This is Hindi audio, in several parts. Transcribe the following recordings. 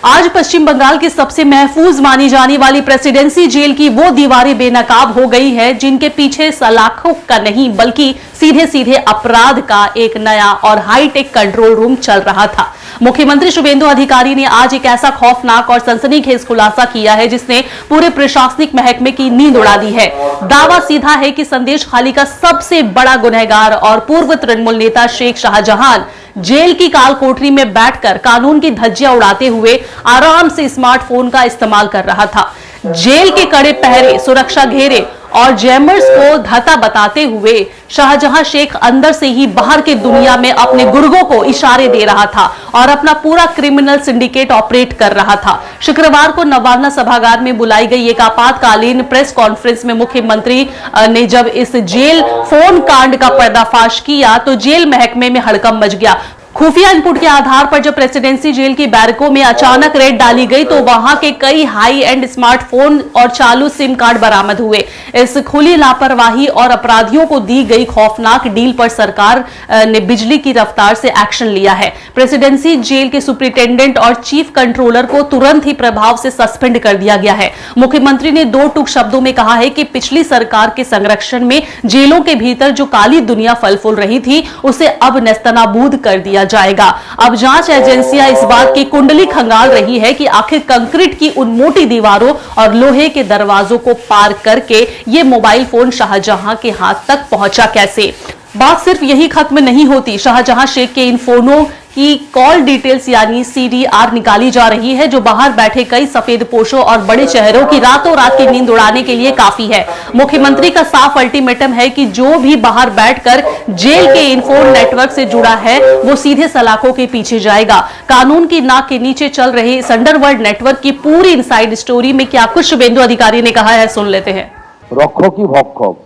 आज पश्चिम बंगाल की सबसे महफूज मानी जाने वाली प्रेसिडेंसी जेल की वो दीवारें बेनकाब हो गई है जिनके पीछे सलाखों का नहीं बल्कि सीधे सीधे अपराध का एक नया और हाईटेक कंट्रोल रूम चल रहा था। मुख्यमंत्री शुभेंदु अधिकारी ने आज एक ऐसा खौफनाक और सनसनीखेज खुलासा किया है जिसने पूरे प्रशासनिक महकमे की नींद उड़ा दी है। दावा सीधा है कि संदेश खाली का सबसे बड़ा गुनहगार और पूर्व तृणमूल नेता शेख शाहजहां जेल की काल कोठरी में बैठकर कानून की धज्जियां उड़ाते हुए आराम से स्मार्टफोन का इस्तेमाल कर रहा था। जेल के कड़े पहरे, सुरक्षा घेरे और जैमर्स को धता बताते हुए शाहजहां शेख अंदर से ही बाहर की दुनिया में अपने गुर्गों को इशारे दे रहा था और अपना पूरा क्रिमिनल सिंडिकेट ऑपरेट कर रहा था। शुक्रवार को नवान्ना सभागार में बुलाई गई एक आपातकालीन प्रेस कॉन्फ्रेंस में मुख्यमंत्री ने जब इस जेल फोन कांड का पर्दाफाश किया तो जेल महकमे में हड़कंप मच गया। खुफिया इनपुट के आधार पर जब प्रेसिडेंसी जेल की बैरकों में अचानक रेड डाली गई तो वहां के कई हाई एंड स्मार्टफोन और चालू सिम कार्ड बरामद हुए। इस खुली लापरवाही और अपराधियों को दी गई खौफनाक डील पर सरकार ने बिजली की रफ्तार से एक्शन लिया है। प्रेसिडेंसी जेल के सुप्रिंटेंडेंट और चीफ कंट्रोलर को तुरंत ही प्रभाव से सस्पेंड कर दिया गया है। मुख्यमंत्री ने दो टूक शब्दों में कहा है कि पिछली सरकार के संरक्षण में जेलों के भीतर जो काली दुनिया फल फूल रही थी उसे अब नेस्तनाबूद कर दिया जाएगा। अब जांच एजेंसियां इस बात की कुंडली खंगाल रही है कि आखिर कंक्रीट की उन मोटी दीवारों और लोहे के दरवाजों को पार करके ये मोबाइल फोन शाहजहां के हाथ तक पहुंचा कैसे। बात सिर्फ यही खत्म नहीं होती। शाहजहां शेख के इन फोनों की कॉल डिटेल्स यानी CDR निकाली जा रही है जो बाहर बैठे कई सफेद पोशों और बड़े चेहरों की रातों रात की नींद उड़ाने के लिए काफी है। मुख्यमंत्री का साफ अल्टीमेटम है कि जो भी बाहर बैठकर जेल के इन फोन नेटवर्क से जुड़ा है वो सीधे सलाखों के पीछे जाएगा। कानून की नाक के नीचे चल रहे इस अंडरवर्ल्ड नेटवर्क की पूरी इनसाइड स्टोरी में क्या कुछ शुभेंदु अधिकारी ने कहा है, सुन लेते हैं। रक्षक की भक्षक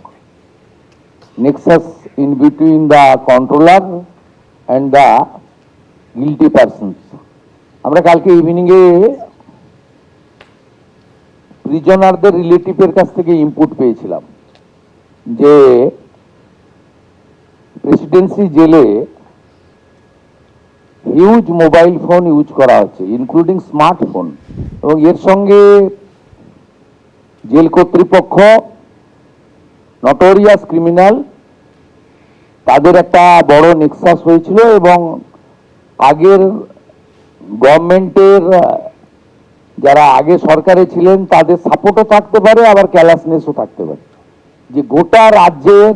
nexus in between the controller and the guilty persons. আমরা কালকে ইভিনিংয়ে প্রিজনারদের রিলেটিভের কাছ থেকে ইনপুট পেয়েছিলাম যে প্রেসিডেন্সি জেলে হিউজ মোবাইল ফোন ইউজ করা হচ্ছে ইনক্লুডিং স্মার্টফোন এবং এর সঙ্গে জেল কর্তৃপক্ষ নটোরিয়াস ক্রিমিনাল তাদের একটা বড় নেক্সাস হয়েছিল এবং আগের গভর্নমেন্টের যারা আগে সরকারে ছিলেন তাদের সাপোর্টও থাকতে পারে আবার ক্যালাসনেসও থাকতে পারে যে গোটা রাজ্যের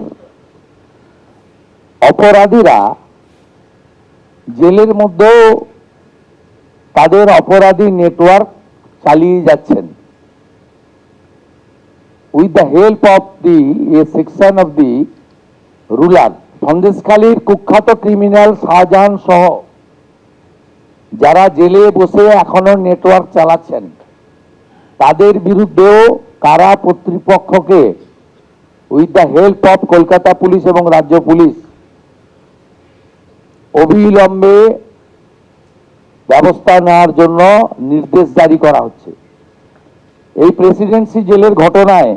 অপরাধীরা জেলের মধ্যেও তাদের অপরাধী নেটওয়ার্ক চালিয়ে যাচ্ছেন with the help of the A section of the ruler. সন্দেশখালীর কুখ্যাত ক্রিমিনাল শাহজাহান সহ যারা জেলে বসে এখনো নেটওয়ার্ক চালাচ্ছেন তাদের বিরুদ্ধেও কারা কর্তৃপক্ষকে with the help of Kolkata police এবং রাজ্য পুলিশ অবিলম্বে ব্যবস্থা নেওয়ার জন্য নির্দেশ জারি করা হচ্ছে। এই প্রেসিডেন্সি জেলের ঘটনায়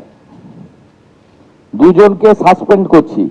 দুজনকে সাসপেন্ড করছি।